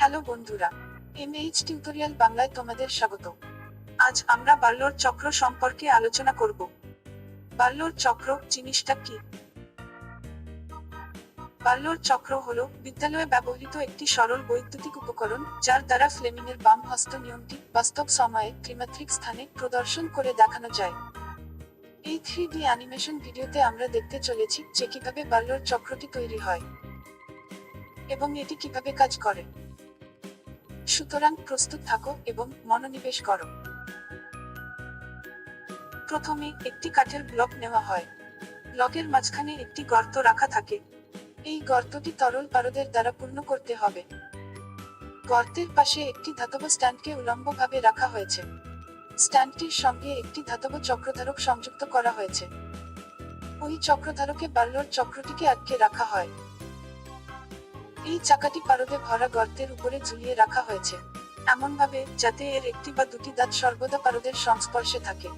Hello বন্ধুরা, MH tutorial বাংলায় তোমাদের স্বাগত। আজ আমরা বার্লোর চক্র সম্পর্কে আলোচনা করব। বার্লোর চক্র জিনিসটা কি? বার্লোর চক্র হলো বিদ্যালয়ে ব্যবহৃত একটি সরল বৈদ্যুতিক উপকরণ, যার দ্বারা ফ্লেমিংয়ের বাম হস্ত নিয়মটি বাস্তব সময়ে ত্রিমাত্রিক স্থানে প্রদর্শন করে দেখানো যায়। এই 3D অ্যানিমেশন ভিডিওতে আমরা দেখতে চলেছি যে কিভাবে বার্লোর চক্রটি তৈরি হয় এবং এটি কিভাবে কাজ করে। সুতরাং প্রস্তুত থাকো এবং মনোনিবেশ করো। প্রথমে একটি কাঠের ব্লক নেওয়া হয়। ব্লকের মাঝখানে একটি গর্ত রাখা থাকে। এই গর্তটি তরল পারদের দ্বারা পূর্ণ করতে হবে। গর্তের পাশে একটি ধাতব স্ট্যান্ডকে উল্লম্বভাবে রাখা হয়েছে। স্ট্যান্ডটির সঙ্গে একটি ধাতব চক্রধারক সংযুক্ত করা হয়েছে। ওই চক্রধারকে বার্লোর চক্রটিকে আটকে রাখা হয়। এই চাকাটি পারদে ভরা গর্তের উপরে ঝুলিয়ে রাখা হয়েছে, এমনভাবে যাতে এর একটি বা দুটি দাঁত সর্বদা পারদের সংস্পর্শে থাকে।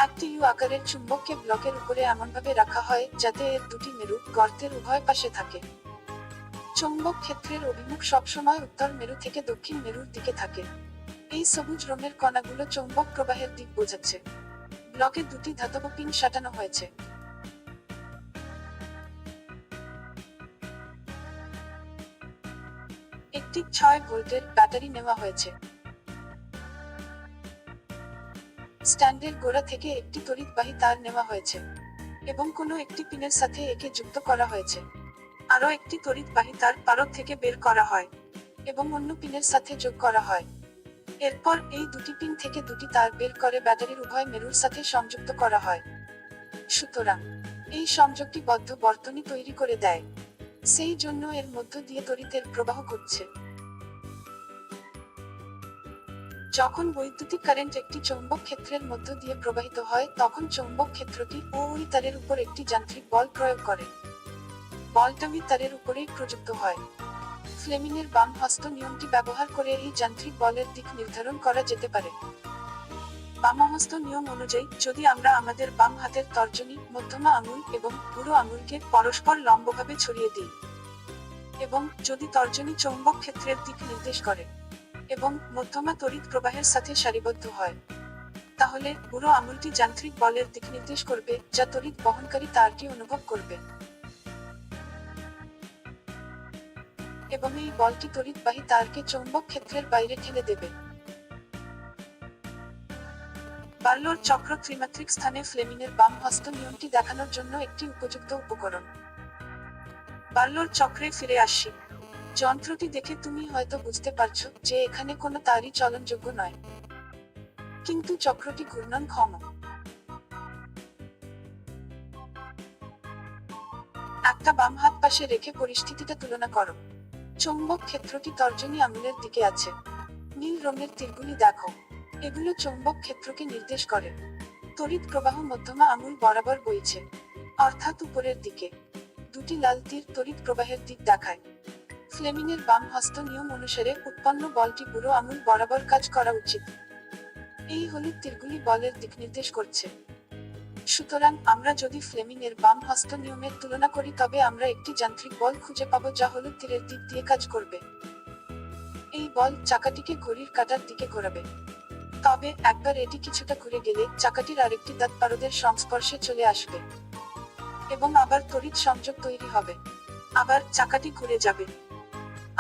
একটি ইউ আকারের চুম্বককে ব্লকের উপরে এমনভাবে রাখা হয় যাতে এর দুটি মেরু গর্তের উভয় পাশে থাকে। চৌম্বক ক্ষেত্রের অভিমুখ সবসময় উত্তর মেরু থেকে দক্ষিণ মেরুর দিকে থাকে। এই সবুজ রঙের কণাগুলো চৌম্বক প্রবাহের দিক বোঝাচ্ছে। ব্লকে দুটি ধাতব পিন সাঁটানো হয়েছে। একটি 6 ভোল্টের ব্যাটারি নেওয়া হয়েছে। স্ট্যান্ডের গোড়া থেকে একটি তড়িৎবাহী তার নেওয়া হয়েছে এবং কোনো একটি পিনের সাথে একে যুক্ত করা হয়েছে। আরও একটি তড়িৎবাহী তার পারদ থেকে বের করা হয় এবং অন্য পিনের সাথে যোগ করা হয়। এরপর এই দুটি পিন থেকে দুটি তার বের করে ব্যাটারির উভয় মেরুর সাথে সংযুক্ত করা হয়। সুতরাং এই সংযোগটি বদ্ধ বর্তনী তৈরি করে দেয়। সেই জন্য এর মধ্য দিয়ে তড়িতের প্রবাহ ঘটছে। যখন বৈদ্যুতিক কারেন্ট একটি চৌম্বক ক্ষেত্রের মধ্য দিয়ে প্রবাহিত হয়, তখন চৌম্বক ক্ষেত্রটি ওই তারের উপর একটি যান্ত্রিক বল প্রয়োগ করে। বলটা ওই তারের উপরেই প্রযুক্ত হয়। ফ্লেমিংয়ের বাম হস্ত নিয়মটি ব্যবহার করে এই যান্ত্রিক বলের দিক নির্ধারণ করা যেতে পারে। বামহস্ত নিয়ম অনুযায়ী, যদি আমরা আমাদের বাম হাতের তর্জনী, মধ্যমা আঙুল এবং বুড়ো আঙুলকে পরস্পর লম্বভাবে ছড়িয়ে দিই, এবং যদি তর্জনী চৌম্বক ক্ষেত্রের দিক নির্দেশ করে এবং মধ্যমা তড়িৎ প্রবাহের সাথে সারিবদ্ধ হয়, তাহলে বুড়ো আঙুলটি যান্ত্রিক বলের দিক নির্দেশ করবে, যা তড়িৎ বহনকারী তারটি অনুভব করবে এবং এই বলটি তড়িৎবাহী তারকে চৌম্বক ক্ষেত্রের বাইরে ঠেলে দেবে। বার্লোর চক্র ত্রিমাত্রিক স্থানে ফ্লেমিংয়ের বাম হস্ত নিয়মটি দেখানোর জন্য একটি উপযুক্ত উপকরণ। বার্লোর চক্রে ফিরে আসি। যন্ত্রটি দেখে তুমি হয়তো বুঝতে পারছো যে এখানে কোনো তারই চলনযোগ্য নয়, কিন্তু চক্রটি ঘূর্ণনক্ষম। একটা বাম হাত পাশে রেখে পরিস্থিতিটা তুলনা করো। চৌম্বক ক্ষেত্রটি তর্জনী আঙুলের দিকে আছে। নীল রঙের তীরগুলি দেখো, এগুলো চৌম্বক ক্ষেত্রকে নির্দেশ করে। তড়িৎ প্রবাহ মধ্যমা আঙুল বরাবর বইছে, অর্থাৎ উপরের দিকে। দুটি লাল তীর তড়িৎ প্রবাহের দিক দেখায়। ফ্লেমিংয়ের বাম হস্ত নিয়ম অনুসারে উৎপন্ন বলটি বুড়ো আঙুল বরাবর কাজ করা উচিত। এই হলুদ তীরগুলি বলের দিক নির্দেশ করছে। সুতরাং আমরা যদি ফ্লেমিংয়ের বাম হস্ত নিয়মের তুলনা করি, তবে আমরা একটি যান্ত্রিক বল খুঁজে পাবো যা হলুদ তীরের দিক দিয়ে কাজ করবে। এই বল চাকাটিকে ঘড়ির কাঁটার দিকে ঘোরাবে। তবে একবার এটি কিছুটা ঘুরে গেলে চাকাটির আরেকটি দাঁত পারদের সংস্পর্শে চলে আসবে এবং আবার তড়িৎ সংযোগ তৈরি হবে। আবার চাকাটি ঘুরে যাবে,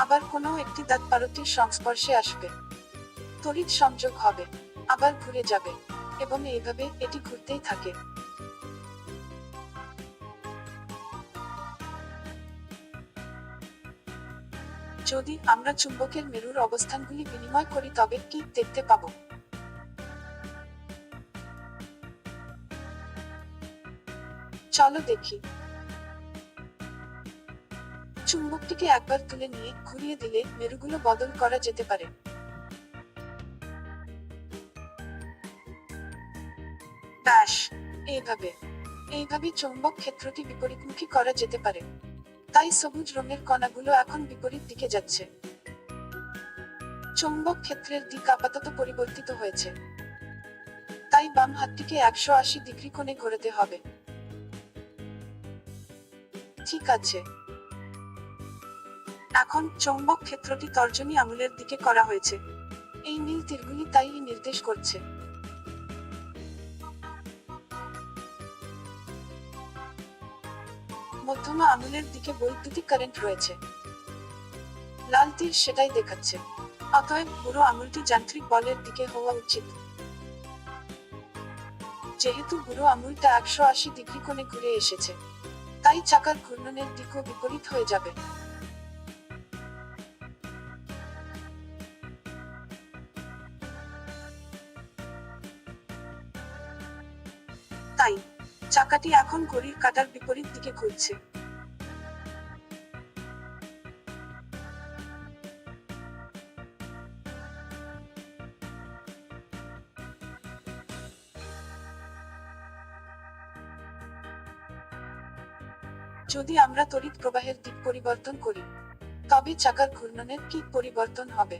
আবার কোনো একটি দাঁত পারদটির সংস্পর্শে আসবে, তড়িৎ সংযোগ হবে, আবার ঘুরে যাবে এবং এইভাবে এটি ঘুরতেই থাকে। যদি আমরা চুম্বকের মেরুর অবস্থানগুলি বিনিময় করি, তবে কি দেখতে পাবো? চলো দেখি। চুম্বকটিকে একবার তুলে নিয়ে ঘুরিয়ে দিলে মেরুগুলো বদল করা যেতে পারে। ব্যাস এইভাবে চৌম্বক ক্ষেত্রটি বিপরীতমুখী করা যেতে পারে। তাই সবুজ রঙের কণাগুলো এখন বিপরীত দিকে যাচ্ছে। চৌম্বক ক্ষেত্রের দিক আপাতত পরিবর্তিত হয়েছে, তাই বাম হাতটিকে 180 ডিগ্রি কোণে ঘোরাতে হবে। ঠিক আছে। এখন চৌম্বক ক্ষেত্রটি তর্জনী আঙুলের দিকে করা হয়েছে। এই নীল তীরগুলি তাই নির্দেশ করছে। মধ্যমা আঙুলের দিকে বৈদ্যুতিক কারেন্ট রয়েছে। লাল তীর সেটাই দেখাচ্ছে। অতএব বুড়ো আঙুলটি যান্ত্রিক বলের দিকে হওয়া উচিত। যেহেতু বুড়ো আঙুলটা 180 ডিগ্রি কোণে ঘুরে এসেছে, তাই চাকার ঘূর্ণনের দিকও বিপরীত হয়ে যাবে। তাই চাকাটি এখন ঘড়ির কাঁটার বিপরীত দিকে ঘুরছে। যদি আমরা তড়িৎ প্রবাহের দিক পরিবর্তন করি, তবে চাকার ঘূর্ণনের কি পরিবর্তন হবে?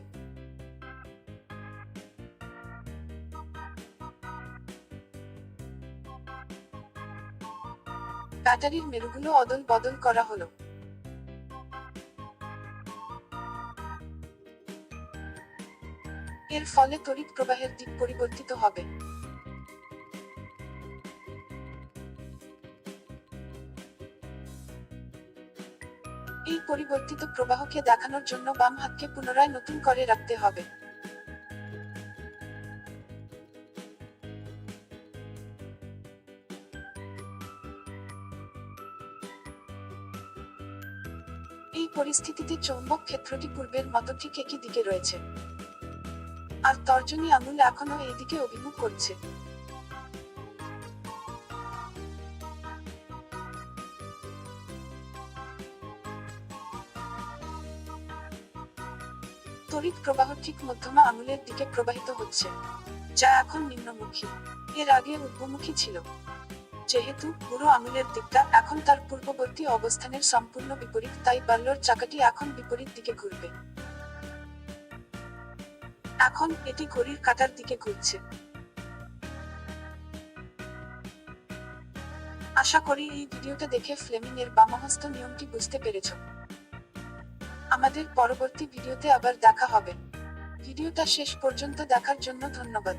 ব্যাটারির মেরুগুলো অদল বদল করা হলো। এর ফলে তড়িৎ প্রবাহের দিক পরিবর্তিত হবে। এই পরিবর্তিত প্রবাহকে দেখানোর জন্য বাম হাতকে পুনরায় নতুন করে রাখতে হবে। এই পরিস্থিতিতে চৌম্বক ক্ষেত্রটি পূর্বের মতো ঠিক একই দিকে রয়েছে, আর তর্জনী আঙুল এখনো এই দিকে অভিমুখ করছে। তড়িৎ প্রবাহ ঠিক মধ্যমা আঙুলের দিকে প্রবাহিত হচ্ছে, যা এখন নিম্নমুখী। এর আগে ঊর্ধ্বমুখী ছিল। যেহেতু বুড়ো আঙুলের দিকটা এখন তার পূর্ববর্তী অবস্থানের সম্পূর্ণ বিপরীত, তাই বাল্লোর চাকাটি এখন বিপরীত দিকে ঘুরবে। এখন এটি ঘড়ির কাঁটার দিকে ঘুরছে। আশা করি এই ভিডিওটা দেখে ফ্লেমিং এর বামহস্ত নিয়মটি বুঝতে পেরেছ। আমাদের পরবর্তী ভিডিওতে আবার দেখা হবে। ভিডিওটা শেষ পর্যন্ত দেখার জন্য ধন্যবাদ।